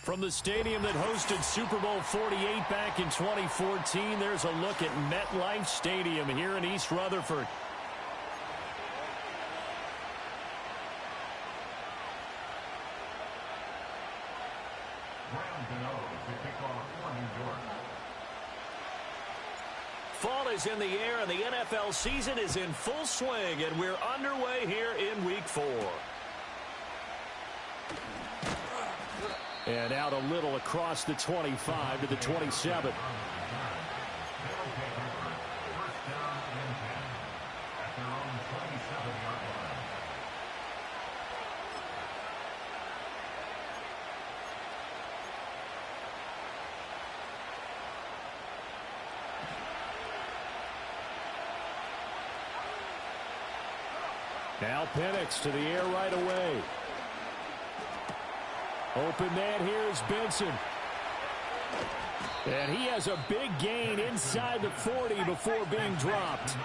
From the stadium that hosted Super Bowl 48 back in 2014, there's a look at MetLife Stadium here in East Rutherford. Fall is in the air, and the NFL season is in full swing, and we're underway here in Week 4. And out a little across the 25 to the 27. Now Penix to the air right away. Open man here is Benson. And he has a big gain inside the 40 before being dropped.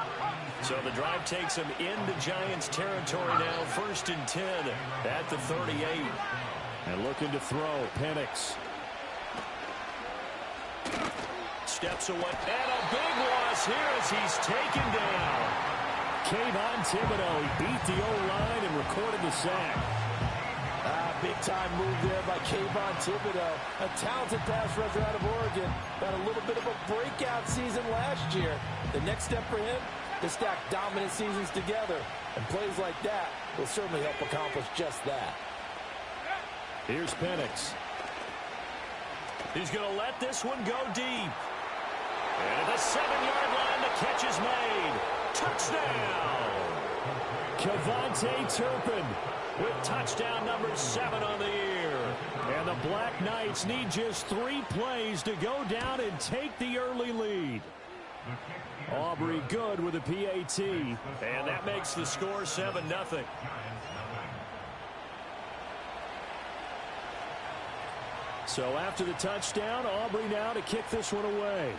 So the drive takes him into Giants territory now. 1st and 10 at the 38. And looking to throw, Penix. Steps away. And a big loss here as he's taken down. Kayvon Thibodeaux, he beat the O-line and recorded the sack. Big-time move there by Kayvon Thibodeaux, a talented pass rusher out of Oregon. Had a little bit of a breakout season last year. The next step for him, to stack dominant seasons together. And plays like that will certainly help accomplish just that. Here's Penix. He's going to let this one go deep. And at the 7-yard line, the catch is made. Touchdown! KaVontae Turpin with touchdown number 7 on the year. And the Black Knights need just 3 plays to go down and take the early lead. Aubrey good with a PAT. And that makes the score 7-0. So after the touchdown, Aubrey now to kick this one away.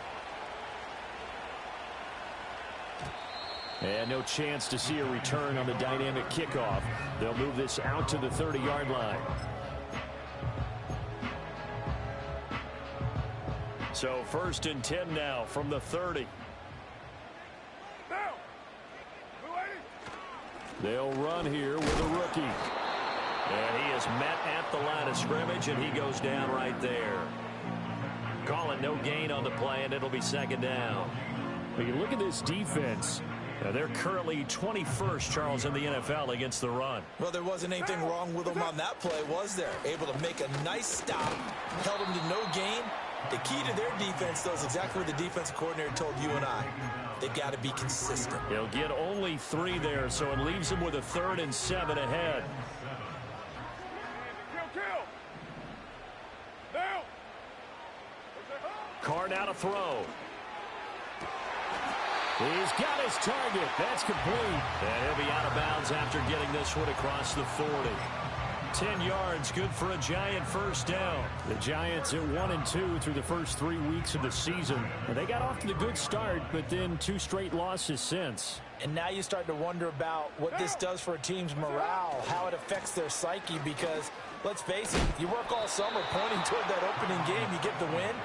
And no chance to see a return on the dynamic kickoff. They'll move this out to the 30-yard line. So 1st and 10 now from the 30. They'll run here with a rookie. And he is met at the line of scrimmage, and he goes down right there. Calling no gain on the play, and it'll be 2nd down. When you look at this defense, they're currently 21st, Charles, in the NFL against the run. Well, there wasn't anything wrong with them on that play, was there? Able to make a nice stop, held them to no gain. The key to their defense, though, is exactly what the defensive coordinator told you and I. They've got to be consistent. He'll get only 3 there, so it leaves him with a 3rd and 7 ahead. Carr now to throw. He's got his target. That's complete. And he'll be out of bounds after getting this one across the 40. 10 yards, good for a Giant 1st down. The Giants at 1-2 through the first 3 weeks of the season. And they got off to the good start, but then 2 straight losses since. And now you start to wonder about what this does for a team's morale, how it affects their psyche, because let's face it, you work all summer pointing toward that opening game, you get the win,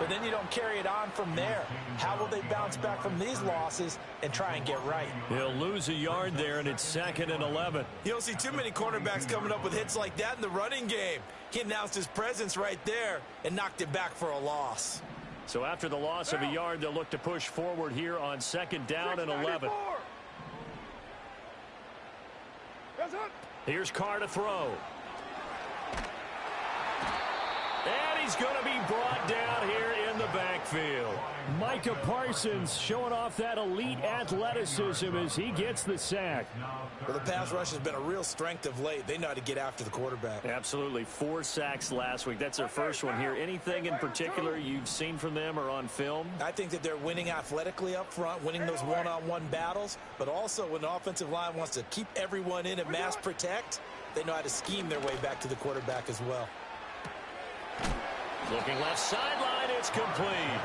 but then you don't carry it on from there. How will they bounce back from these losses and try and get right? He'll lose a yard there, and it's 2nd and 11. You don't see too many cornerbacks coming up with hits like that in the running game. He announced his presence right there and knocked it back for a loss. So after the loss of a yard, they'll look to push forward here on 2nd down and 11. Here's Carr to throw. And he's going to be brought down here in the backfield. Micah Parsons showing off that elite athleticism as he gets the sack. Well, the pass rush has been a real strength of late. They know how to get after the quarterback. Absolutely. 4 sacks last week. That's their first one here. Anything in particular you've seen from them or on film? I think that they're winning athletically up front, winning those one-on-one battles, but also when the offensive line wants to keep everyone in and mass protect, they know how to scheme their way back to the quarterback as well. Looking left sideline, it's complete.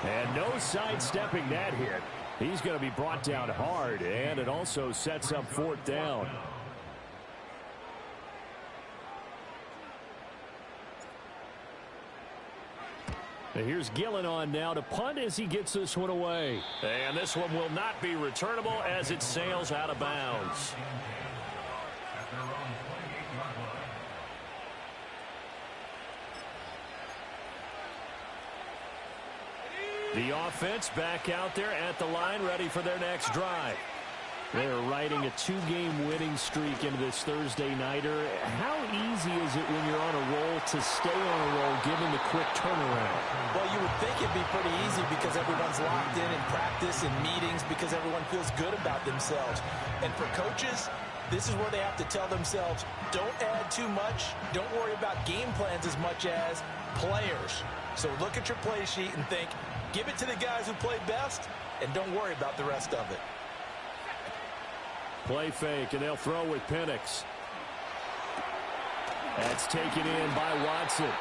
And no sidestepping that hit. He's going to be brought down hard, and it also sets up 4th down. Here's Gillen on now to punt as he gets this one away. And this one will not be returnable as it sails out of bounds. The offense back out there at the line, ready for their next drive. They're riding a 2-game winning streak into this Thursday nighter. How easy is it when you're on a roll to stay on a roll given the quick turnaround? Well, you would think it'd be pretty easy because everyone's locked in practice and meetings because everyone feels good about themselves. And for coaches, this is where they have to tell themselves, don't add too much. Don't worry about game plans as much as players. So look at your play sheet and think, give it to the guys who play best and don't worry about the rest of it. Play fake, and they'll throw with Penix. That's taken in by Watson.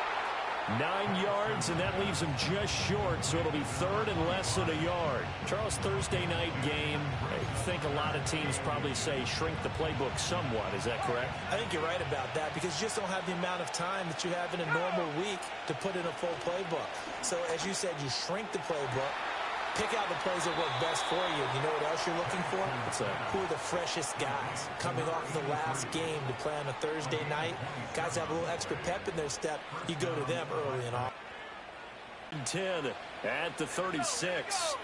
9 yards, and that leaves him just short, so it'll be third and less than a yard. Charles, Thursday night game, I think a lot of teams probably say shrink the playbook somewhat. Is that correct? I think you're right about that because you just don't have the amount of time that you have in a normal week to put in a full playbook. So, as you said, you shrink the playbook. Pick out the plays that work best for you. You know what else you're looking for? What's that? Who are the freshest guys coming off the last game to play on a Thursday night? Guys have a little extra pep in their step. You go to them early and often. 10 at the 36.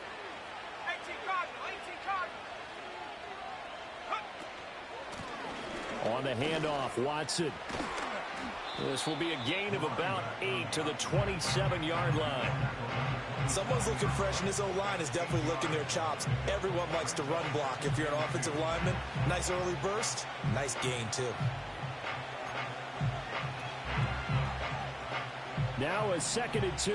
On the handoff, Watson. This will be a gain of about 8 to the 27-yard line. Someone's looking fresh, and this O-line is definitely licking their chops. Everyone likes to run block. If you're an offensive lineman, nice early burst, nice gain, too. Now a 2nd and 2.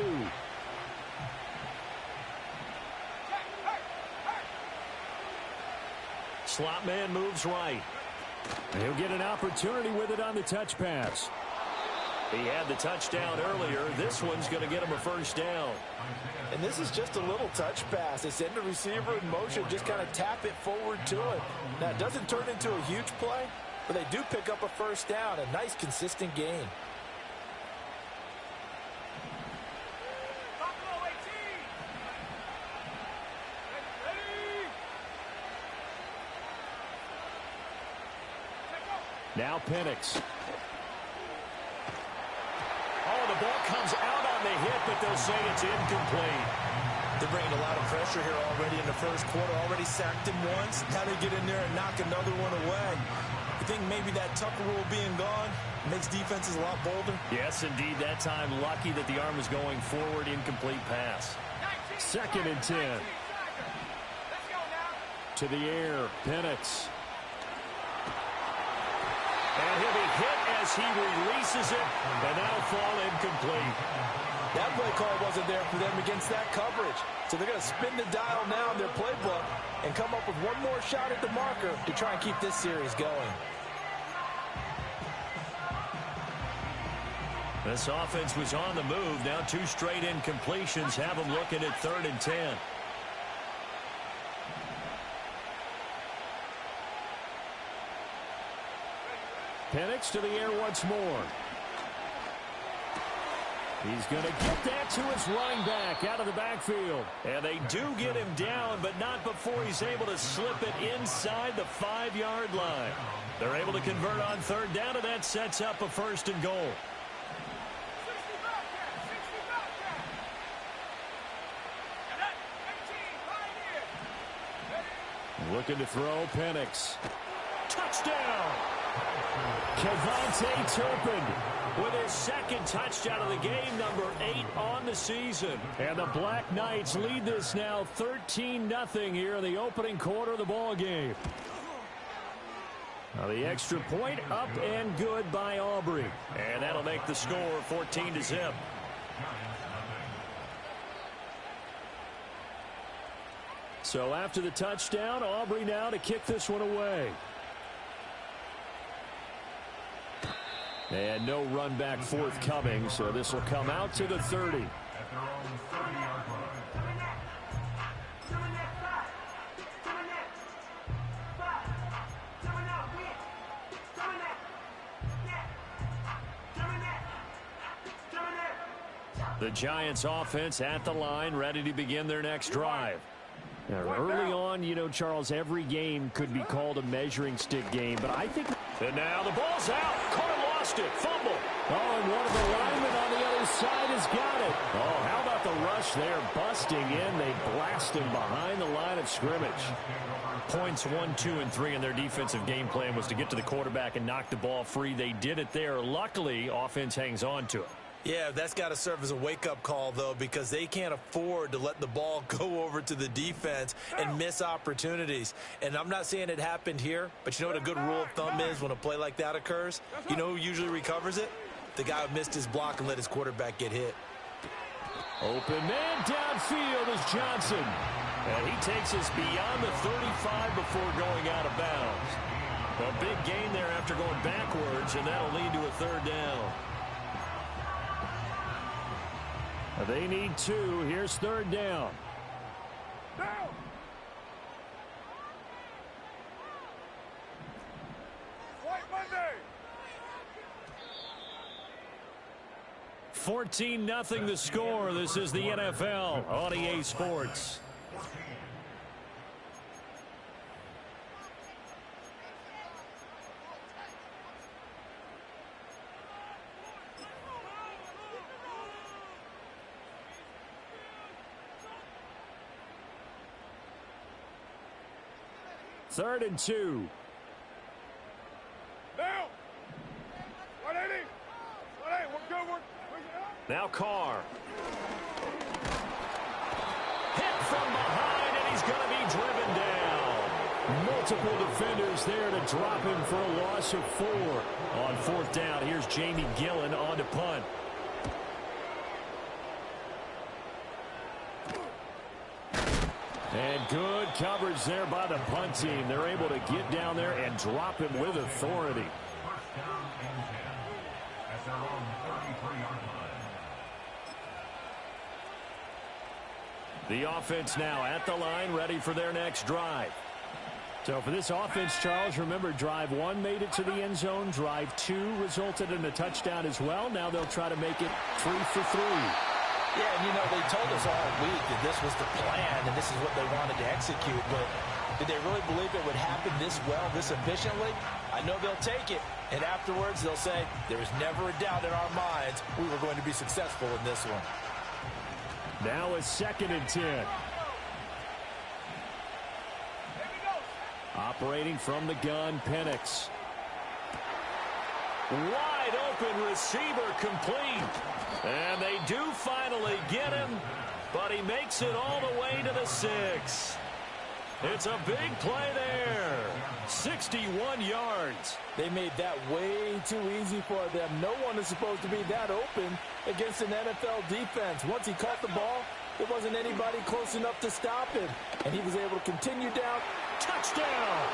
Slot man moves right. He'll get an opportunity with it on the touch pass. He had the touchdown earlier. This one's going to get him a first down. And this is just a little touch pass. They send the receiver in motion, just kind of tap it forward to him. Now, it doesn't turn into a huge play, but they do pick up a first down. A nice, consistent gain. Now Penix. Oh, the ball comes out on the hit, but they'll say it's incomplete. They're bringing a lot of pressure here already in the first quarter. Already sacked him once. How they get in there and knock another one away. You think maybe that Tucker rule being gone makes defenses a lot bolder? Yes, indeed. That time, lucky that the arm was going forward. Incomplete pass. 2nd and 10. To the air, Penix. And he'll be hit as he releases it, and that'll fall incomplete. That play call wasn't there for them against that coverage. So they're going to spin the dial now in their playbook and come up with one more shot at the marker to try and keep this series going. This offense was on the move. Now 2 straight incompletions have them looking at 3rd and 10. Penix to the air once more. He's going to get that to his running back out of the backfield. And they do get him down, but not before he's able to slip it inside the 5-yard line. They're able to convert on 3rd down, and that sets up a 1st and goal. Looking to throw, Penix. Touchdown! KaVontae Turpin with his 2nd touchdown of the game, number 8 on the season. And the Black Knights lead this now 13-0 here in the opening quarter of the ball game. Now the extra point up and good by Aubrey. And that'll make the score 14-0. So after the touchdown, Aubrey now to kick this one away. And no run back forthcoming, so this will come out to the 30. The Giants offense at the line, ready to begin their next drive. Now, early on, you know, Charles, every game could be called a measuring stick game, but I think... And now the ball's out. Carr lost it. Fumble. Oh, and one of the linemen on the other side has got it. Oh, how about the rush there? Busting in. They blast him behind the line of scrimmage. Points 1, 2, and 3 in their defensive game plan was to get to the quarterback and knock the ball free. They did it there. Luckily, offense hangs on to it. Yeah, that's got to serve as a wake-up call, though, because they can't afford to let the ball go over to the defense and miss opportunities. And I'm not saying it happened here, but you know what a good rule of thumb is when a play like that occurs? You know who usually recovers it? The guy who missed his block and let his quarterback get hit. Open man downfield is Johnson. And he takes us beyond the 35 before going out of bounds. A big gain there after going backwards, and that'll lead to a third down. They need 2. Here's third down. Down. White Monday. 14-0 the score. This is the NFL on EA Sports. Third and 2. Now, 180. 180. We're good. Now Carr. Hit from behind, and he's going to be driven down. Multiple defenders there to drop him for a loss of 4. On fourth down, here's Jamie Gillen on to punt. And good coverage there by the punt team. They're able to get down there and drop him with authority. The offense now at the line, ready for their next drive. So for this offense, Charles, remember, drive 1 made it to the end zone. Drive 2 resulted in a touchdown as well. Now they'll try to make it 3 for 3. Yeah, and you know, they told us all week that this was the plan and this is what they wanted to execute, but did they really believe it would happen this well, this efficiently? I know they'll take it, and afterwards they'll say, there was never a doubt in our minds we were going to be successful in this one. Now it's 2nd and 10. Operating from the gun, Penix. Wide open receiver complete. And they do finally get him, but he makes it all the way to the 6. It's a big play there. 61 yards. They made that way too easy for them. No one is supposed to be that open against an NFL defense. Once he caught the ball, there wasn't anybody close enough to stop him. And he was able to continue down. Touchdown!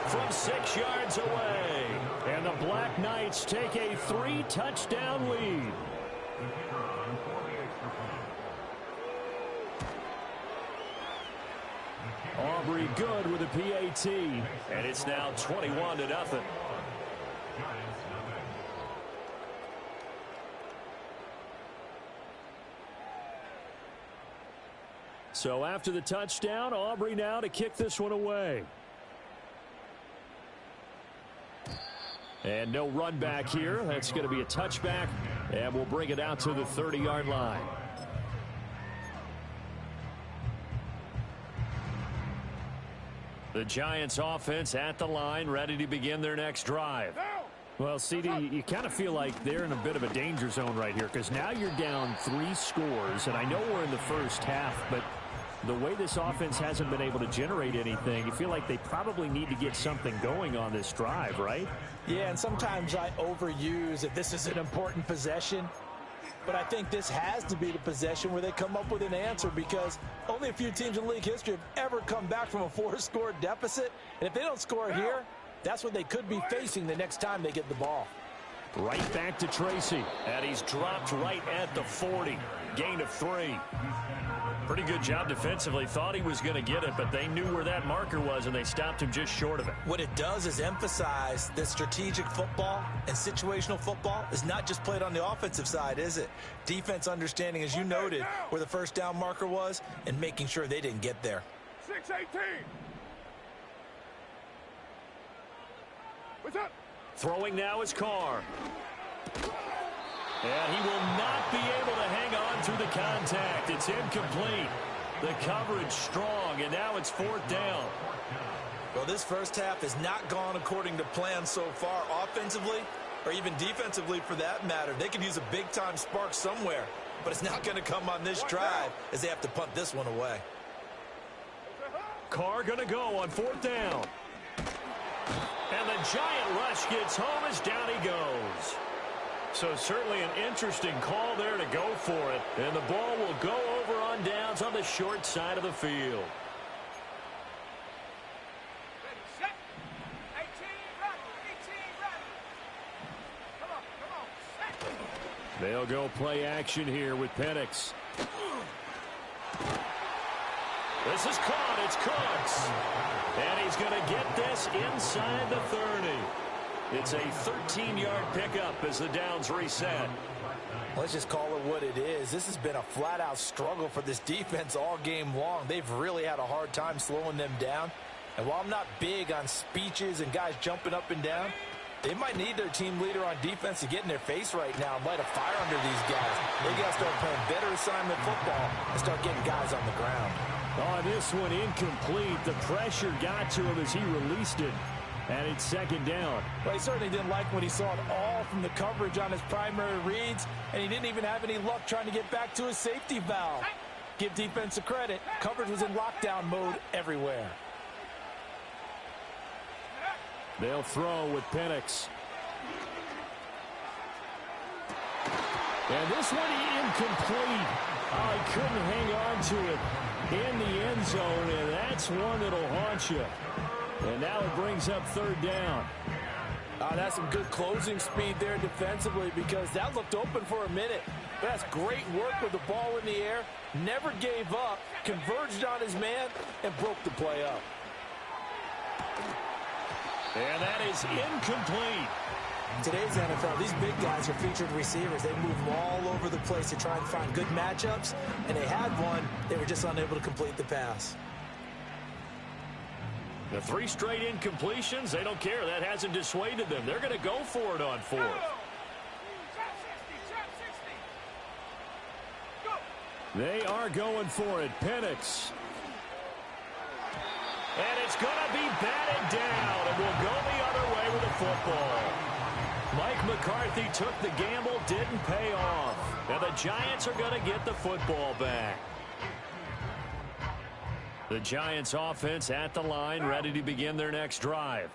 From 6 yards away. And the Black Knights take a 3-touchdown lead. Aubrey good with a PAT. And it's now 21-0. So after the touchdown, Aubrey now to kick this one away. And no run back here. That's going to be a touchback, and we'll bring it out to the 30-yard line. The Giants offense at the line, ready to begin their next drive. Well, CD, you kind of feel like they're in a bit of a danger zone right here, because now you're down 3 scores, and I know we're in the first half, but the way this offense hasn't been able to generate anything, you feel like they probably need to get something going on this drive, right? Yeah, and sometimes I overuse if this is an important possession. But I think this has to be the possession where they come up with an answer, because only a few teams in league history have ever come back from a 4-score deficit. And if they don't score here, that's what they could be facing the next time they get the ball. Right back to Tracy. And he's dropped right at the 40. Gain of 3. Pretty good job defensively. Thought he was going to get it, but they knew where that marker was, and they stopped him just short of it. What it does is emphasize that strategic football and situational football is not just played on the offensive side, is it? Defense understanding, as you noted, where the first down marker was and making sure they didn't get there. 6-18. What's up? Throwing now is Carr. And he will not be able to hang on through the contact. It's incomplete. The coverage strong, and now it's 4th down. Well, this first half has not gone according to plan so far offensively or even defensively for that matter. They could use a big-time spark somewhere, but it's not going to come on this drive as they have to punt this one away. Carr going to go on 4th down. And the giant rush gets home as down he goes. So certainly an interesting call there to go for it. And the ball will go over on downs on the short side of the field. Ready, set. 18, ready. 18, ready. Come on, set. They'll go play action here with Penix. This is caught. It's Cooks. And he's going to get this inside the 30. It's a 13-yard pickup as the downs reset. Let's just call it what it is. This has been a flat-out struggle for this defense all game long. They've really had a hard time slowing them down. And while I'm not big on speeches and guys jumping up and down, they might need their team leader on defense to get in their face right now and light a fire under these guys. They got to start playing better assignment football and start getting guys on the ground. On this one, incomplete. The pressure got to him as he released it. And it's 2nd down. Well, he certainly didn't like when he saw it all from the coverage on his primary reads, and he didn't even have any luck trying to get back to his safety valve. Give defense a credit. Coverage was in lockdown mode everywhere. They'll throw with Penix. And this one incomplete. Oh, he couldn't hang on to it in the end zone, and that's one that'll haunt you. And now it brings up 3rd down. That's some good closing speed there defensively because that looked open for a minute. But that's great work with the ball in the air. Never gave up, converged on his man, and broke the play up. And that is incomplete. Today's NFL, these big guys are featured receivers. They move all over the place to try and find good matchups, and they had one. They were just unable to complete the pass. The 3 straight incompletions, they don't care. That hasn't dissuaded them. They're going to go for it on 4th. They are going for it. Penix. And it's going to be batted down, and we'll go the other way with the football. Mike McCarthy took the gamble, didn't pay off. Now the Giants are going to get the football back. The Giants offense at the line, ready to begin their next drive.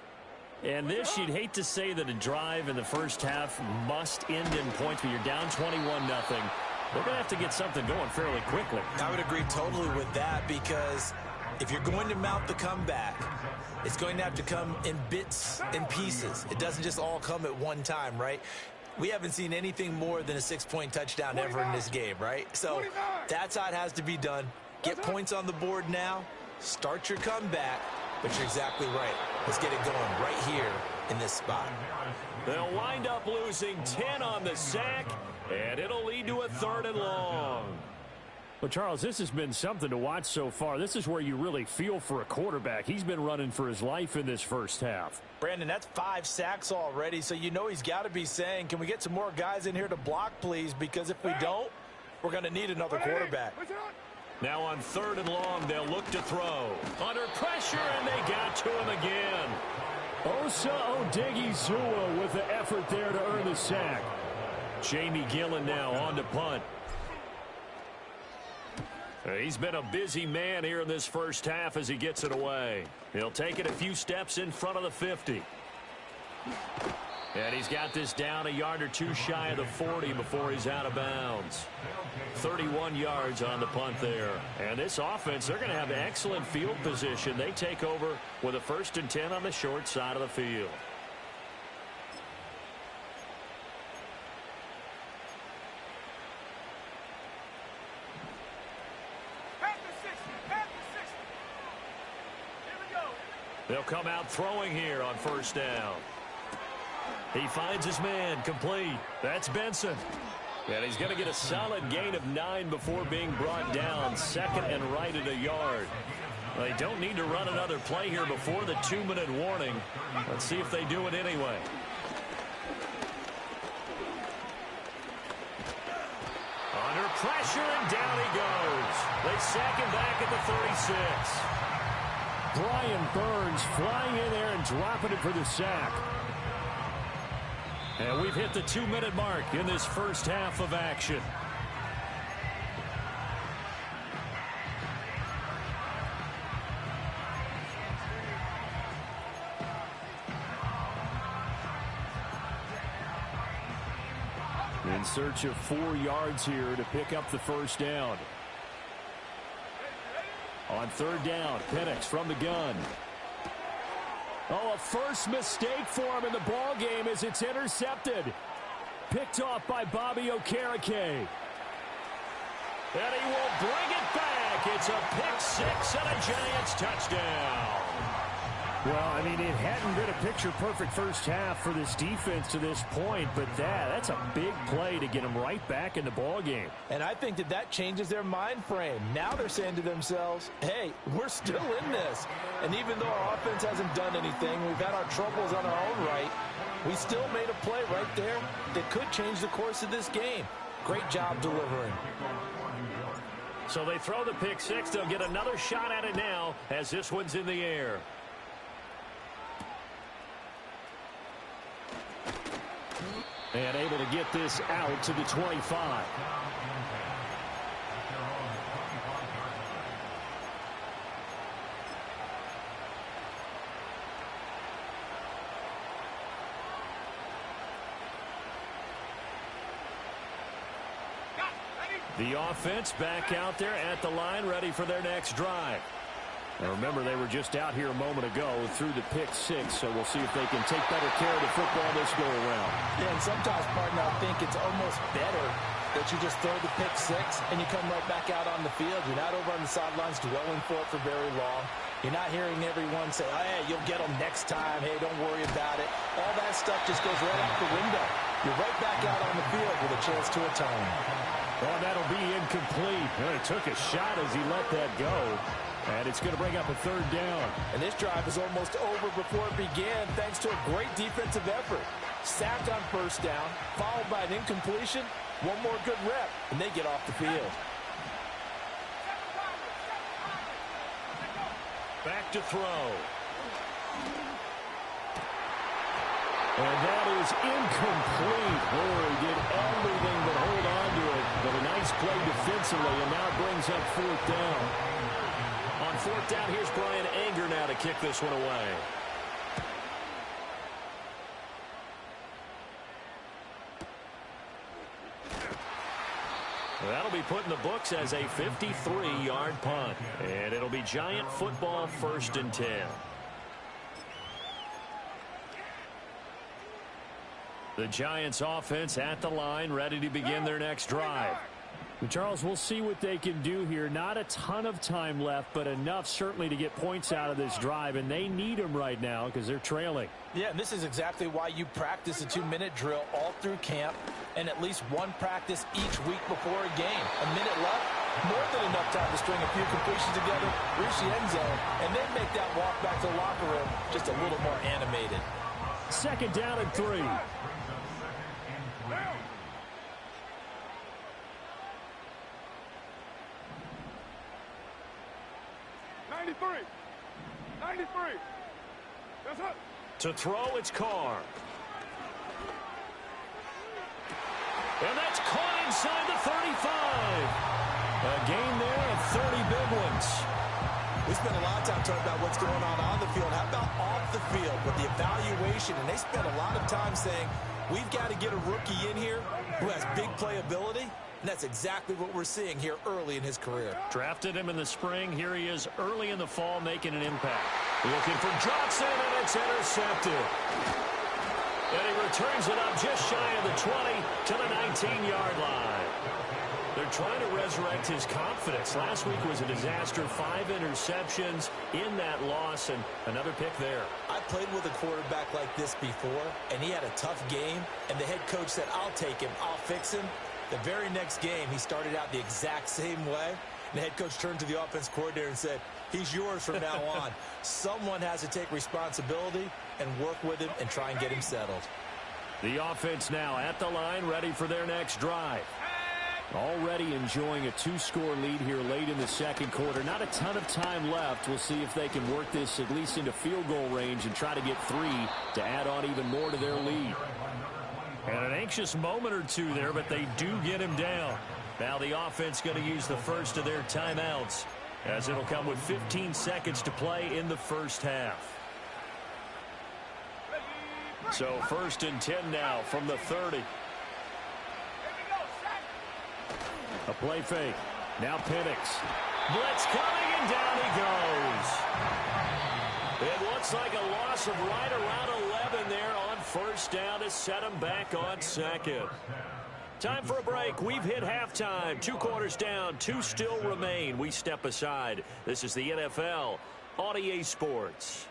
And this, you'd hate to say that a drive in the first half must end in points, but you're down 21-0. They're going to have to get something going fairly quickly. I would agree totally with that because if you're going to mount the comeback, it's going to have to come in bits and pieces. It doesn't just all come at one time, right? We haven't seen anything more than a 6-point touchdown ever in this game, right? So that's how it has to be done. Get points on the board now, start your comeback, but you're exactly right. Let's get it going right here in this spot. They'll wind up losing 10 on the sack, and it'll lead to a 3rd and long. Well, Charles, this has been something to watch so far. This is where you really feel for a quarterback. He's been running for his life in this first half. Brandon, that's 5 sacks already, so you know he's got to be saying, can we get some more guys in here to block, please? Because if we don't, we're going to need another quarterback. Now on 3rd and long, they'll look to throw. Under pressure, and they got to him again. Osa Odighizuwa with the effort there to earn the sack. Jamie Gillen now on to punt. He's been a busy man here in this first half as he gets it away. He'll take it a few steps in front of the 50. And he's got this down a yard or two shy of the 40 before he's out of bounds. 31 yards on the punt there. And this offense, they're going to have excellent field position. They take over with a 1st and 10 on the short side of the field. They'll come out throwing here on first down. He finds his man, complete. That's Benson. And he's going to get a solid gain of 9 before being brought down. Second and right at a yard. They don't need to run another play here before the 2-minute warning. Let's see if they do it anyway. Under pressure, and down he goes. They sack him back at the 36. Brian Burns flying in there and dropping it for the sack. And we've hit the 2-minute mark in this first half of action. In search of 4 yards here to pick up the first down. On third down, Penix from the gun. Oh, a first mistake for him in the ball game as it's intercepted. Picked off by Bobby Okereke. And he will bring it back. It's a pick six and a Giants touchdown. Well, I mean, it hadn't been a picture-perfect first half for this defense to this point, but that's a big play to get them right back in the ballgame. And I think that changes their mind frame. Now they're saying to themselves, hey, we're still in this. And even though our offense hasn't done anything, we've had our troubles on our own right, we still made a play right there that could change the course of this game. Great job delivering. So they throw the pick six. They'll get another shot at it now as this one's in the air. And able to get this out to the 25. The offense back out there at the line, ready for their next drive. Now remember, they were just out here a moment ago through the pick six, so we'll see if they can take better care of the football this go-around. Yeah, and sometimes, partner, I think it's almost better that you just throw the pick six and you come right back out on the field. You're not over on the sidelines dwelling for it for very long. You're not hearing everyone say, oh, hey, you'll get them next time. Hey, don't worry about it. All that stuff just goes right out the window. You're right back out on the field with a chance to atone. Oh, that'll be incomplete. Well, he took a shot as he let that go. And it's going to bring up a third down. And this drive is almost over before it began thanks to a great defensive effort. Sacked on first down, followed by an incompletion. One more good rep, and they get off the field. Back to throw. And that is incomplete. Oh, he did everything but hold on to it. But a nice play defensively, and now brings up fourth down. On fourth down, here's Brian Anger now to kick this one away. That'll be put in the books as a 53-yard punt. And it'll be Giant football, 1st and 10. The Giants offense at the line, ready to begin their next drive. Charles, we'll see what they can do here. Not a ton of time left, but enough certainly to get points out of this drive, and they need them right now because they're trailing. Yeah, and this is exactly why you practice a 2-minute drill all through camp and at least one practice each week before a game. A minute left, more than enough time to string a few completions together, reach the end zone, and then make that walk back to the locker room just a little more animated. Second down and 3. 93. That's it. To throw, it's Carr. And that's caught inside the 35. A gain there of 30 big ones. We spent a lot of time talking about what's going on the field. How about off the field with the evaluation? And they spent a lot of time saying, we've got to get a rookie in here who has big playability. And that's exactly what we're seeing here early in his career. Drafted him in the spring. Here he is early in the fall making an impact. Looking for Johnson, and it's intercepted. And he returns it up just shy of the 20 to the 19-yard line. They're trying to resurrect his confidence. Last week was a disaster. 5 interceptions in that loss, and another pick there. I played with a quarterback like this before, and he had a tough game, and the head coach said, I'll take him, I'll fix him. The very next game, he started out the exact same way. And the head coach turned to the offense coordinator and said, he's yours from now on. Someone has to take responsibility and work with him and try and get him settled. The offense now at the line, ready for their next drive. Already enjoying a 2-score lead here late in the second quarter. Not a ton of time left. We'll see if they can work this at least into field goal range and try to get 3 to add on even more to their lead. And an anxious moment or two there, but they do get him down. Now the offense going to use the first of their timeouts, as it'll come with 15 seconds to play in the first half. So 1st and 10 now from the 30. A play fake. Now Penix. Blitz coming, and down he goes. It looks like a loss of right around 11 there on 1st down to set him back on 2nd. Time for a break. We've hit halftime. 2 quarters down. 2 still remain. We step aside. This is the NFL on EA Sports.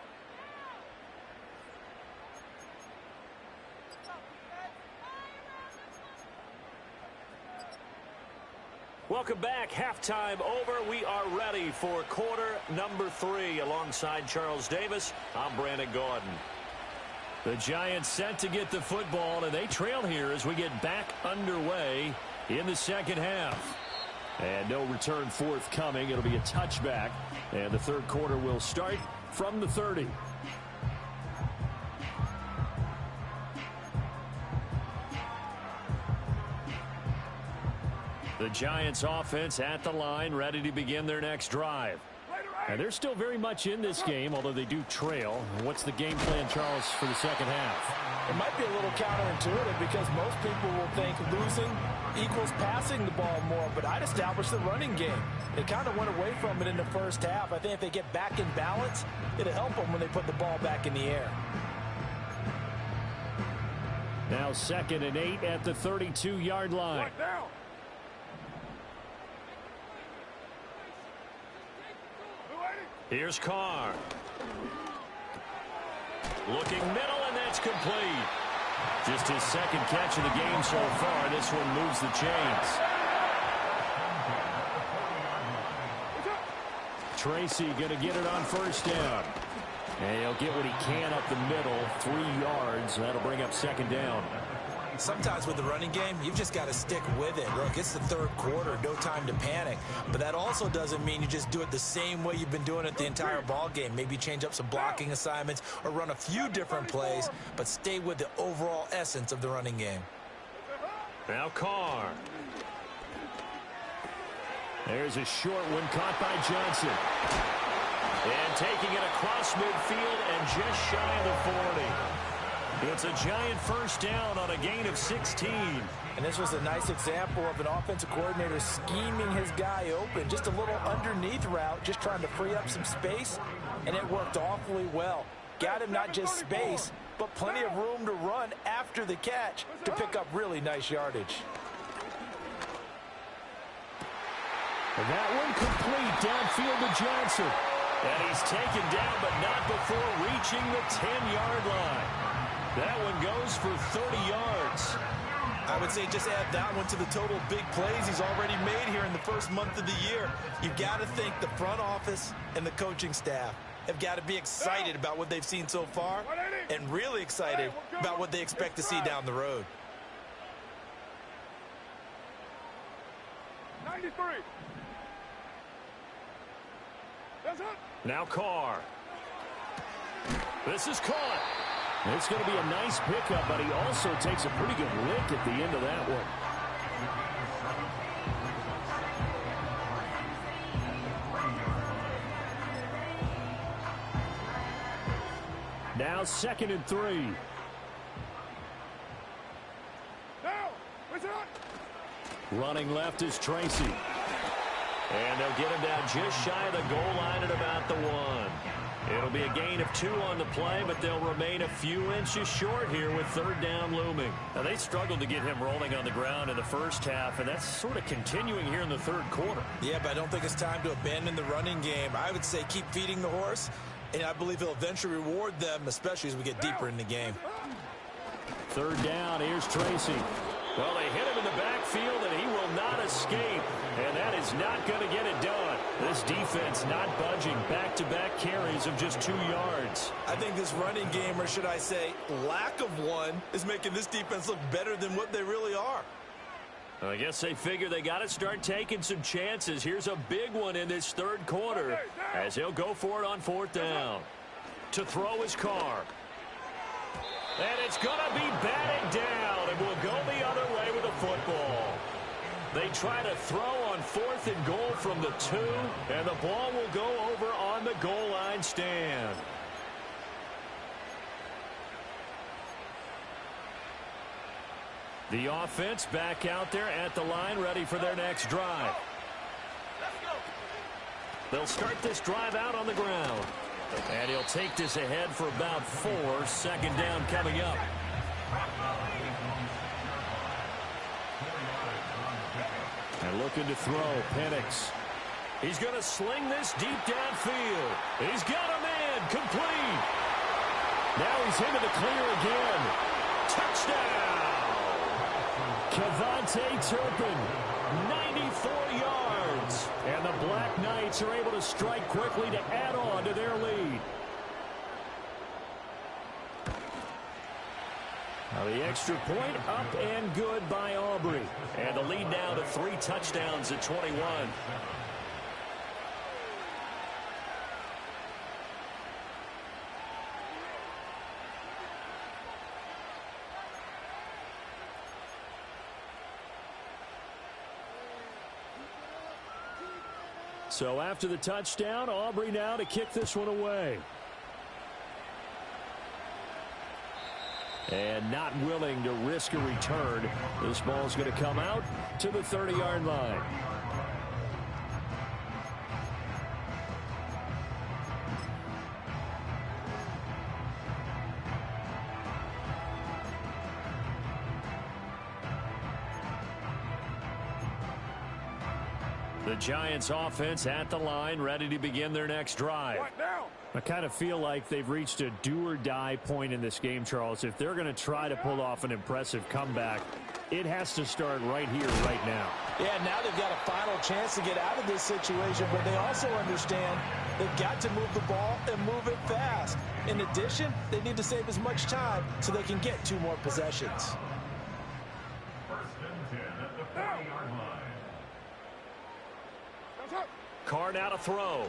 Welcome back. Halftime over. We are ready for quarter number 3. Alongside Charles Davis, I'm Brandon Gaudin. The Giants set to get the football, and they trail here as we get back underway in the second half. And no return forthcoming. It'll be a touchback, and the third quarter will start from the 30. The Giants offense at the line, ready to begin their next drive. And they're still very much in this game, although they do trail. What's the game plan, Charles, for the second half? It might be a little counterintuitive because most people will think losing equals passing the ball more, but I'd establish the running game. They kind of went away from it in the first half. I think if they get back in balance, it'll help them when they put the ball back in the air. Now 2nd and 8 at the 32-yard line. Here's Carr. Looking middle, and that's complete. Just his 2nd catch of the game so far. This one moves the chains. Tracy going to get it on 1st down. And he'll get what he can up the middle, 3 yards. That'll bring up 2nd down. Sometimes with the running game, you've just got to stick with it. Look, it's the third quarter, no time to panic. But that also doesn't mean you just do it the same way you've been doing it the entire ball game. Maybe change up some blocking assignments or run a few different plays, but stay with the overall essence of the running game. Now Carr. There's a short one caught by Johnson. And taking it across midfield and just shy of the 40. It's a Giant 1st down on a gain of 16. And this was a nice example of an offensive coordinator scheming his guy open. Just a little underneath route, just trying to free up some space, and it worked awfully well. Got him not just space, but plenty of room to run after the catch to pick up really nice yardage. And that one complete downfield to Johnson. And he's taken down, but not before reaching the 10-yard line. That one goes for 30 yards. I would say just add that one to the total big plays he's already made here in the first month of the year. You've got to think the front office and the coaching staff have got to be excited about what they've seen so far and really excited about what they expect to see down the road. 93. That's it. Now Carr. This is caught. It's going to be a nice pickup, but he also takes a pretty good lick at the end of that one. Now 2nd and 3. Now, what's it on? Running left is Tracy. And they'll get him down just shy of the goal line at about the 1. It'll be a gain of 2 on the play, but they'll remain a few inches short here with third down looming. Now, they struggled to get him rolling on the ground in the first half, and that's sort of continuing here in the third quarter. Yeah, but I don't think it's time to abandon the running game. I would say keep feeding the horse, and I believe he'll eventually reward them, especially as we get deeper in the game. Third down, here's Tracy. Well, they hit him in the backfield, and he will not escape. And that is not going to get it done. This defense not budging. Back-to-back carries of just 2 yards. I think this running game, or should I say lack of one, is making this defense look better than what they really are. I guess they figure they got to start taking some chances. Here's a big one in this third quarter as he'll go for it on fourth down. To throw his Carr. And it's going to be batted down, and will go the other way with the football. They try to throw on 4th and goal from the 2, and the ball will go over on the goal line stand. The offense back out there at the line, ready for their next drive. They'll start this drive out on the ground. And he'll take this ahead for about 4. Second down coming up. And looking to throw, Penix. He's going to sling this deep downfield. He's got a man complete. Now he's into the clear again. Touchdown. KaVontae Turpin, 94 yards. And the Black Knights are able to strike quickly to add on to their lead. Now the extra point up and good by Aubrey. And the lead now to 3 touchdowns at 21. So after the touchdown, Aubrey now to kick this one away. And not willing to risk a return. This ball's going to come out to the 30-yard line. The Giants offense at the line, ready to begin their next drive. I kind of feel like they've reached a do-or-die point in this game, Charles. If they're going to try to pull off an impressive comeback, it has to start right here, right now. Yeah, now they've got a final chance to get out of this situation, but they also understand they've got to move the ball and move it fast. In addition, they need to save as much time so they can get 2 more possessions. Carr now to throw.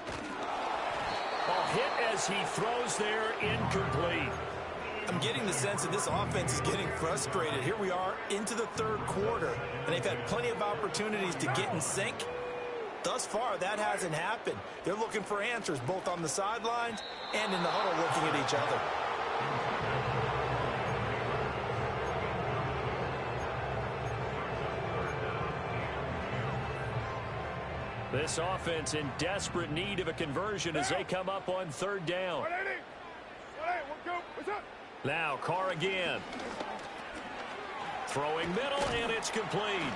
A hit as he throws there, incomplete. I'm getting the sense that this offense is getting frustrated. Here we are into the third quarter, and they've had plenty of opportunities to get in sync. Thus far, that hasn't happened. They're looking for answers both on the sidelines and in the huddle looking at each other. This offense in desperate need of a conversion as they come up on third down. Now Carr again. Throwing middle, and it's complete.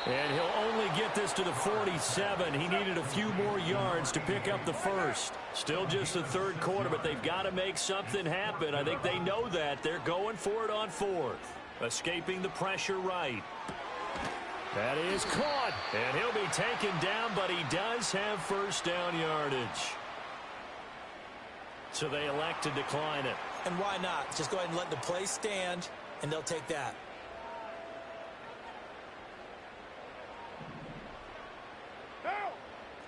And he'll only get this to the 47. He needed a few more yards to pick up the first. Still just the third quarter, but they've got to make something happen. I think they know that. They're going for it on 4th. Escaping the pressure right. That is caught, and he'll be taken down, but he does have first down yardage. So they elect to decline it. And why not? Just go ahead and let the play stand, and they'll take that. Now,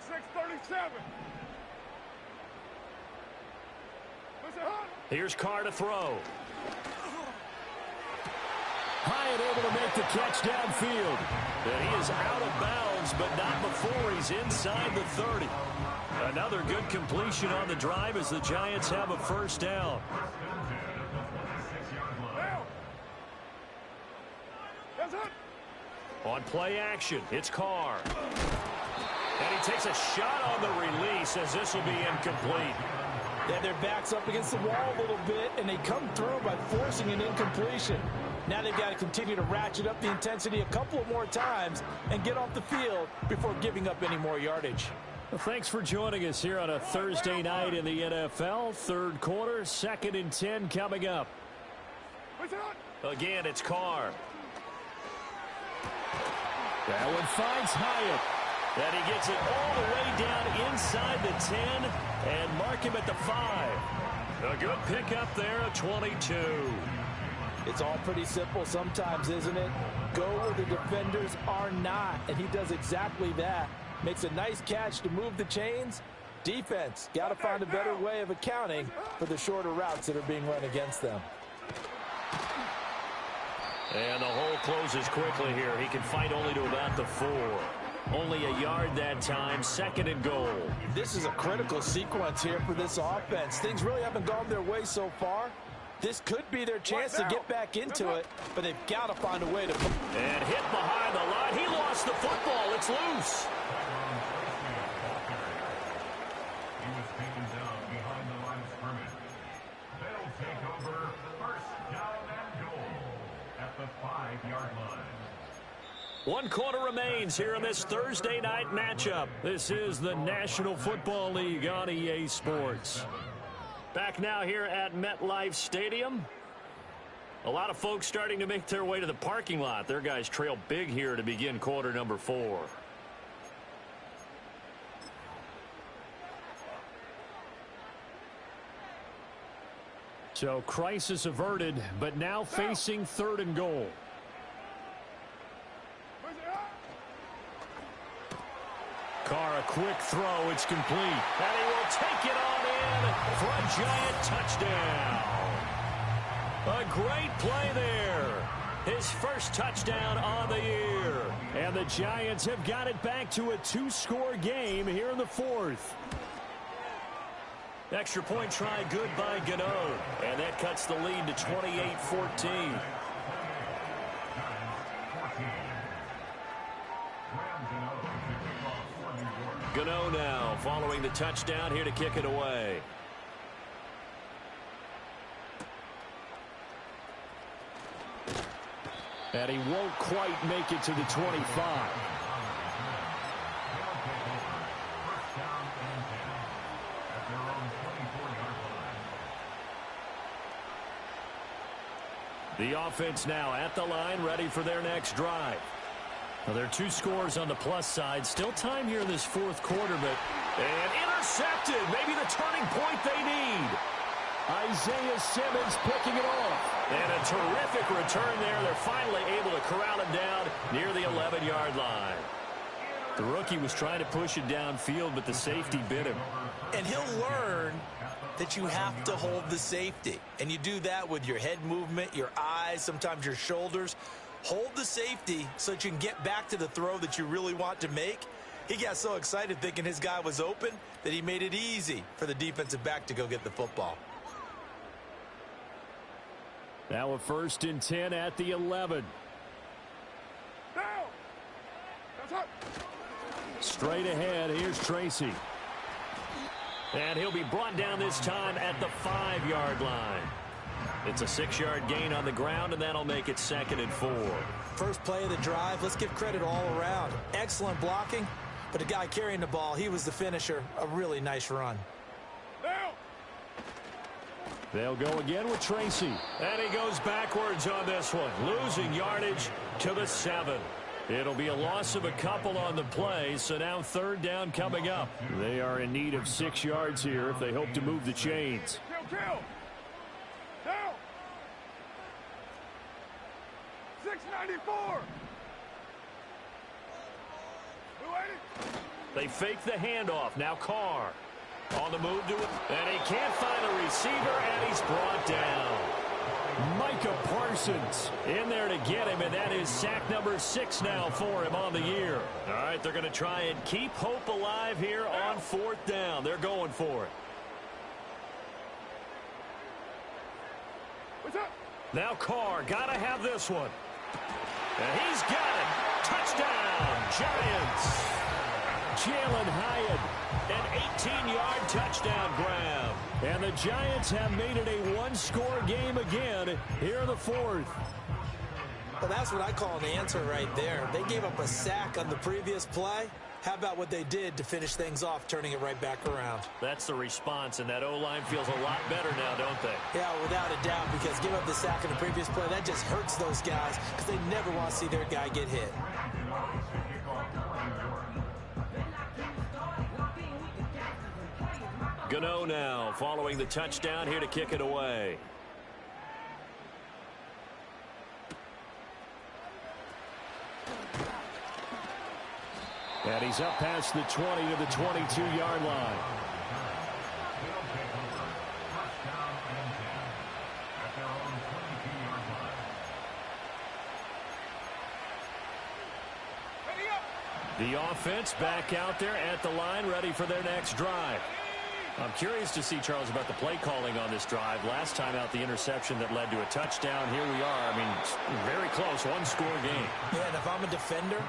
6:37. Here's Carr to throw. Hyatt able to make the catch downfield. And he is out of bounds, but not before he's inside the 30. Another good completion on the drive as the Giants have a first down. On play action, it's Carr. And he takes a shot on the release as this will be incomplete. They have their backs up against the wall a little bit, and they come through by forcing an incompletion. Now they've got to continue to ratchet up the intensity a couple of more times and get off the field before giving up any more yardage. Well, thanks for joining us here on a Thursday night in the NFL. Third quarter, 2nd and 10 coming up. Again, it's Carr. That one finds Hyatt. And he gets it all the way down inside the 10 and mark him at the 5. A good pickup there, a 22. It's all pretty simple sometimes, isn't it? Go where the defenders are not, and he does exactly that. Makes a nice catch to move the chains. Defense, got to find a better way of accounting for the shorter routes that are being run against them. And the hole closes quickly here. He can fight only to about the 4. Only a yard that time, 2nd and goal. This is a critical sequence here for this offense. Things really haven't gone their way so far. This could be their chance to get back into it, but they've got to find a way to... And hit behind the line. He lost the football. It's loose. He was taken down behind the line of scrimmage. They'll take over 1st down and goal at the 5-yard line. 1 quarter remains here in this Thursday night matchup. This is the National Football League on EA Sports. Back now here at MetLife Stadium. A lot of folks starting to make their way to the parking lot. Their guys trail big here to begin quarter number 4. So crisis averted, but now facing 3rd and goal. Carr, a quick throw. It's complete. And he will take it on in for a giant touchdown. A great play there. His first touchdown on the year. And the Giants have got it back to a 2-score game here in the 4th. Extra point try good by Gano. And that cuts the lead to 28-14. Gano now following the touchdown here to kick it away. And he won't quite make it to the 25. The offense now at the line, ready for their next drive. Well, there are 2 scores on the plus side. Still time here in this 4th quarter, but... And intercepted. Maybe the turning point they need. Isaiah Simmons picking it off. And a terrific return there. They're finally able to corral him down near the 11-yard line. The rookie was trying to push it downfield, but the safety bit him. And he'll learn that you have to hold the safety. And you do that with your head movement, your eyes, sometimes your shoulders. Hold the safety so that you can get back to the throw that you really want to make. He got so excited thinking his guy was open that he made it easy for the defensive back to go get the football. Now a 1st and 10 at the 11. Straight ahead, here's Tracy. And he'll be brought down this time at the 5-yard line. It's a 6-yard gain on the ground, and that'll make it 2nd and 4. First play of the drive, let's give credit all around. Excellent blocking, but the guy carrying the ball, he was the finisher. A really nice run. They'll go again with Tracy. And he goes backwards on this one, losing yardage to the 7. It'll be a loss of a couple on the play, so now 3rd down coming up. They are in need of 6 yards here if they hope to move the chains. Kill. Down. 694. They fake the handoff. Now Carr on the move to it. And he can't find a receiver, and he's brought down. Micah Parsons in there to get him, and that is sack number 6 now for him on the year. All right, they're going to try and keep hope alive here on 4th down. They're going for it. What's up? Now Carr, got to have this one. And he's got it. Touchdown, Giants. Jalen Hyatt, An 18-yard touchdown grab. and the Giants have made it a one-score game again here in the fourth. Well, that's what I call an answer right there. They gave up a sack on the previous play. How about what they did to finish things off, turning it right back around? That's the response, and that O-line feels a lot better now, don't they? Yeah, without a doubt, because give up the sack in the previous play, that just hurts those guys because they never want to see their guy get hit. Gano now following the touchdown here to kick it away. And he's up past the 20 to the 22-yard line. The offense back out there at the line, ready for their next drive. I'm curious to see, Charles, about the play calling on this drive. Last time out, the interception that led to a touchdown. Here we are. I mean, very close, one-score game. Yeah, and if I'm a defender,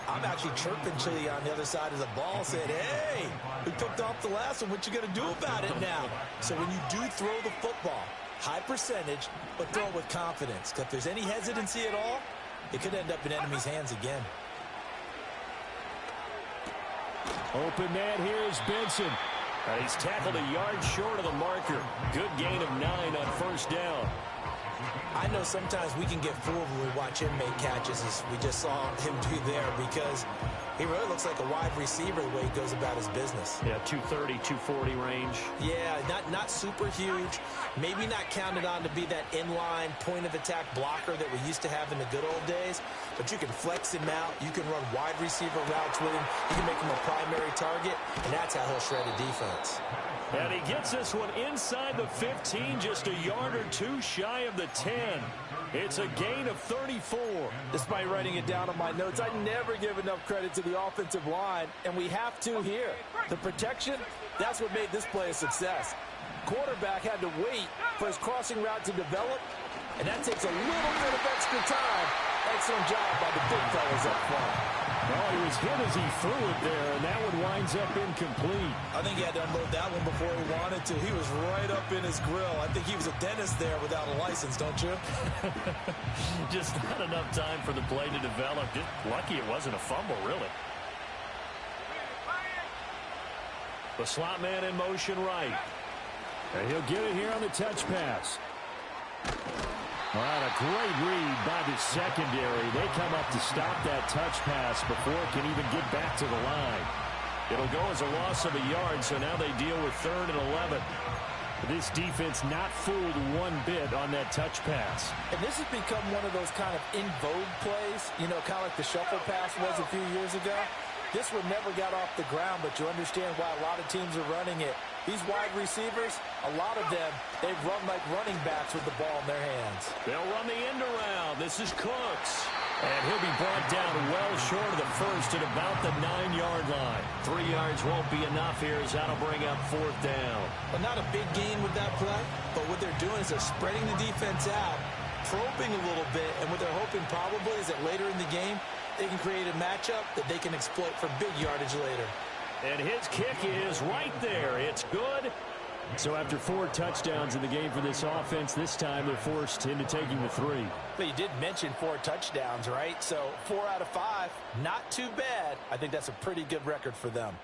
I'm actually chirping Chili on the other side of the ball, saying, hey, we picked off the last one. What you going to do about it now? So when you do throw the football, high percentage, but throw it with confidence. Because if there's any hesitancy at all, it could end up in enemy's hands again. Open man here is Benson. He's tackled a yard short of the marker. Good gain of 9 on first down. I know sometimes we can get fooled when we watch him make catches, as we just saw him do there, because he really looks like a wide receiver the way he goes about his business. Yeah, 230, 240 range. Yeah, not super huge. Maybe not counted on to be that inline point-of-attack blocker that we used to have in the good old days, but you can flex him out. You can run wide receiver routes with him. You can make him a primary target, and that's how he'll shred a defense. And he gets this one inside the 15, just a yard or two shy of the 10. It's a gain of 34. Despite writing it down on my notes, I never give enough credit to the offensive line, and we have to here. The protection, that's what made this play a success. Quarterback had to wait for his crossing route to develop, and that takes a little bit of extra time. Excellent job by the big fellas up front. Well, he was hit as he threw it there, and that one winds up incomplete. I think he had to unload that one before he wanted to. He was right up in his grill. I think he was a dentist there without a license, don't you? Just not enough time for the play to develop. Just lucky it wasn't a fumble, really. The slot man in motion right. And he'll get it here on the touch pass. All right, a great read by the secondary. They come up to stop that touch pass before it can even get back to the line. It'll go as a loss of a yard, so now they deal with 3rd and 11. This defense not fooled one bit on that touch pass. And this has become one of those kind of in vogue plays, you know, kind of like the shuffle pass was a few years ago. This one never got off the ground, but you understand why a lot of teams are running it. These wide receivers, a lot of them, they've run like running backs with the ball in their hands. They'll run the end around. This is Cooks. And he'll be brought down well short of the first at about the 9-yard line. 3 yards won't be enough here as that'll bring up 4th down. Well, not a big gain with that play, but what they're doing is they're spreading the defense out, probing a little bit, and what they're hoping probably is that later in the game, they can create a matchup that they can exploit for big yardage later. And his kick is right there. It's good. So after 4 touchdowns in the game for this offense, this time they're forced into taking the 3. But you did mention 4 touchdowns, right? So 4 out of 5, not too bad. I think that's a pretty good record for them.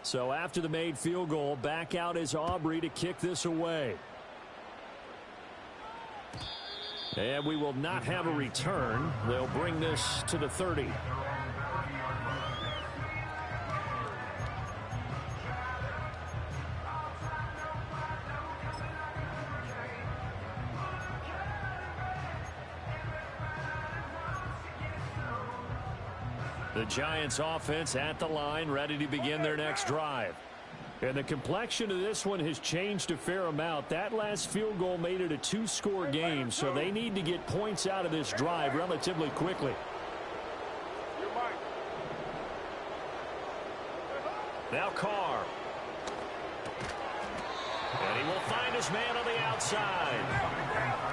So after the made field goal, back out is Aubrey to kick this away. And we will not have a return. They'll bring this to the 30. The Giants offense at the line, ready to begin their next drive. And the complexion of this one has changed a fair amount. That last field goal made it a 2-score game, so they need to get points out of this drive relatively quickly. Now Carr. And he will find his man on the outside.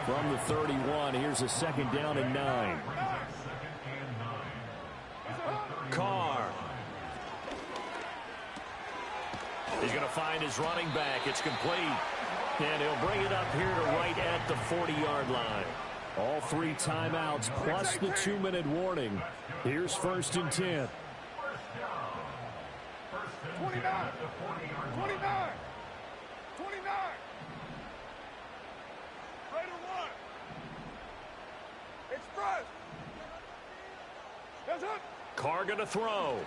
From the 31, here's a 2nd down and 9. He's going to find his running back. It's complete. And he'll bring it up here to right at the 40-yard line. All 3 timeouts plus the 2-minute warning. Here's 1st and 10. 29. 29. 29. Raider 1. Express. Yes, sir. Carr going to throw.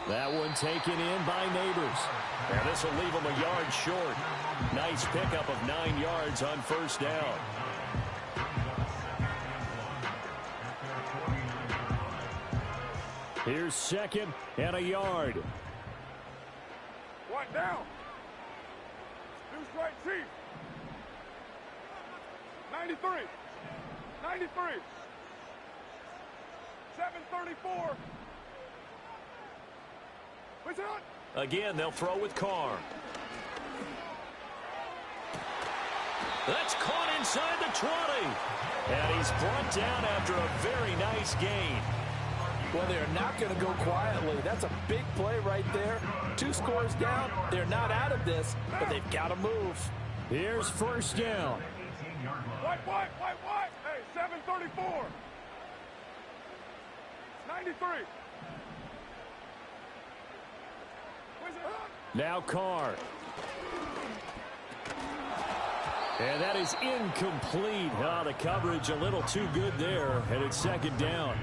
That one taken in by Neighbors. And this will leave him a yard short. Nice pickup of 9 yards on 1st down. Here's 2nd and a yard. One down. New strike chief. 93. 93. 734. What's it on? Again, they'll throw with Carr. That's caught inside the 20. And he's brought down after a very nice gain. Well, they're not going to go quietly. That's a big play right there. 2 scores down. They're not out of this, but they've got to move. Here's 1st down. White. Hey, 734. 93. Where's it on? Now Carr. And that is incomplete. The coverage a little too good there, and it's 2nd down.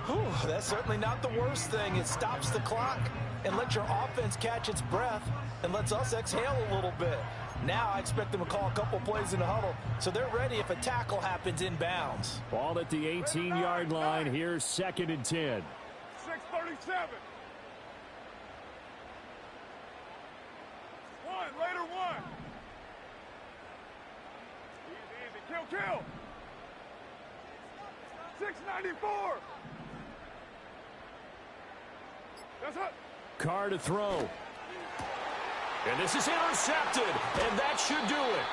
Whew, that's certainly not the worst thing. It stops the clock and lets your offense catch its breath and lets us exhale a little bit. Now I expect them to call a couple plays in the huddle, so they're ready if a tackle happens inbounds. Ball at the 18-yard line. Here's 2nd and 10. 637. 1, Raider 1. Easy. Kill. 694. That's it. Carr to throw. And this is intercepted, and that should do it.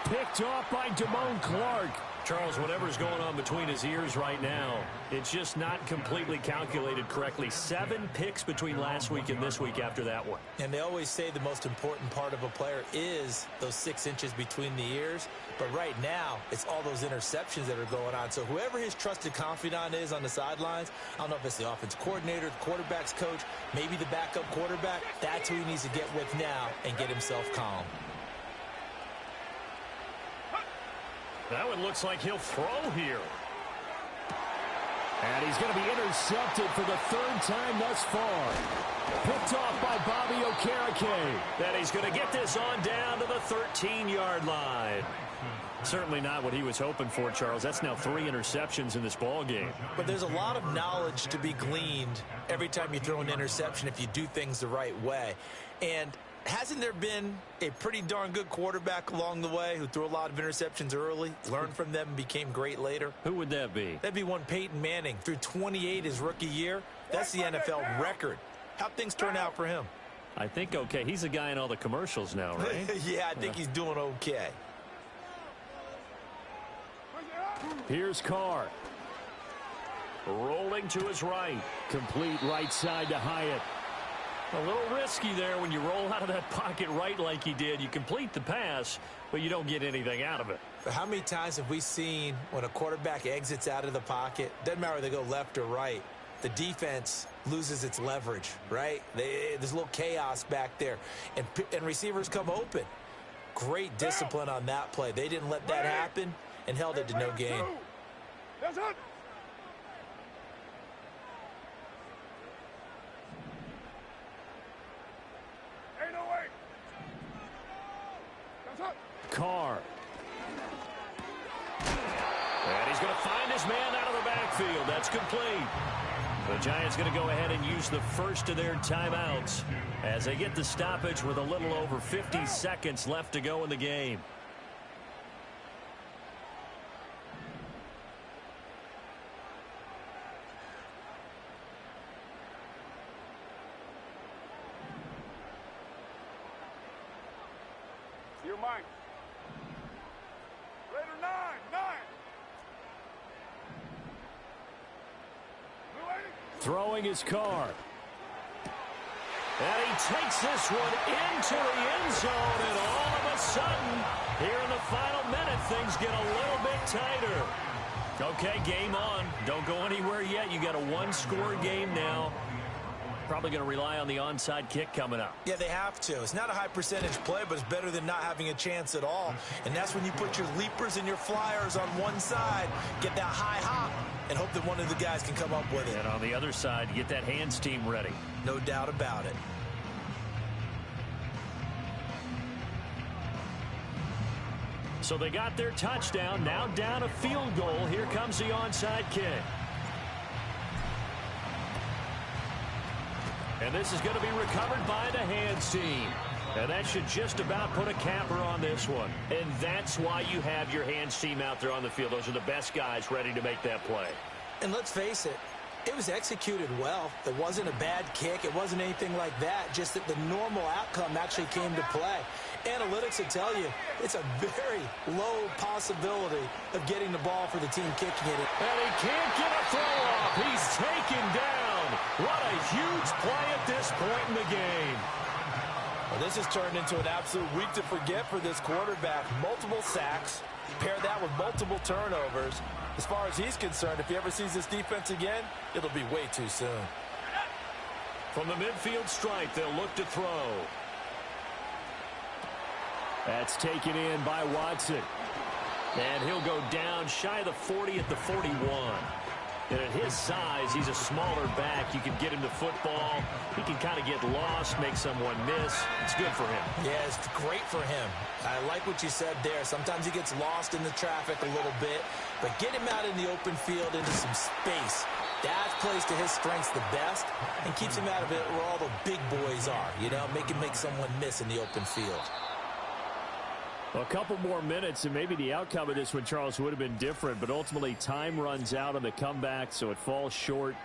Picked off by Damone Clark. Charles, whatever's going on between his ears right now, it's just not completely calculated correctly. 7 picks between last week and this week after that one. And they always say the most important part of a player is those 6 inches between the ears. But right now, it's all those interceptions that are going on. So whoever his trusted confidant is on the sidelines, I don't know if it's the offense coordinator, the quarterback's coach, maybe the backup quarterback, that's who he needs to get with now and get himself calm. That one looks like he'll throw here. And he's going to be intercepted for the 3rd time thus far. Picked off by Bobby Okereke. Then he's going to get this on down to the 13-yard line. Certainly not what he was hoping for, Charles. That's now 3 interceptions in this ball game. But there's a lot of knowledge to be gleaned every time you throw an interception if you do things the right way. And hasn't there been a pretty darn good quarterback along the way who threw a lot of interceptions early, learned from them, and became great later? Who would that be? That'd be one Peyton Manning. Threw 28 his rookie year. That's the NFL record. How'd things turn out for him? I think okay. He's a guy in all the commercials now, right? Yeah, I think he's doing okay. Here's Carr. Rolling to his right. Complete right side to Hyatt. A little risky there when you roll out of that pocket right like he did. You complete the pass, but you don't get anything out of it. But how many times have we seen when a quarterback exits out of the pocket, doesn't matter whether they go left or right, the defense loses its leverage, right? There's a little chaos back there, and receivers come open. Great discipline on that play. They didn't let that happen and held it to no gain. That's it. Carr. And he's going to find his man out of the backfield. That's complete. The Giants going to go ahead and use the first of their timeouts as they get the stoppage with a little over 50 seconds left to go in the game. Your mind. Raider 9. Throwing his Carr. And he takes this one into the end zone, and all of a sudden, here in the final minute, things get a little bit tighter. Okay, game on. Don't go anywhere yet. You got a one-score game now. Probably going to rely on the onside kick coming up. Yeah, they have to. It's not a high percentage play, but it's better than not having a chance at all. And that's when you put your leapers and your flyers on one side, get that high hop, and hope that one of the guys can come up with it. And on the other side, get that hands team ready. No doubt about it. So they got their touchdown. Now down a field goal. Here comes the onside kick. And this is going to be recovered by the hands team. And that should just about put a capper on this one. And that's why you have your hands team out there on the field. Those are the best guys ready to make that play. And let's face it, it was executed well. It wasn't a bad kick. It wasn't anything like that. Just that the normal outcome actually came to play. Analytics will tell you it's a very low possibility of getting the ball for the team kicking it. And he can't get a throw off. He's taken down. What a huge play at this point in the game. Well, this has turned into an absolute week to forget for this quarterback. Multiple sacks. Pair that with multiple turnovers. As far as he's concerned, if he ever sees this defense again, it'll be way too soon. From the midfield stripe, they'll look to throw. That's taken in by Watson. And he'll go down shy of the 40 at the 41. And at his size, he's a smaller back. You can get him to football. He can kind of get lost, make someone miss. It's good for him. Yeah, it's great for him. I like what you said there. Sometimes he gets lost in the traffic a little bit. But get him out in the open field into some space. That plays to his strengths the best and keeps him out of it where all the big boys are. You know, make someone miss in the open field. A couple more minutes, and maybe the outcome of this one, Charles, would have been different. But ultimately, time runs out on the comeback, so it falls short.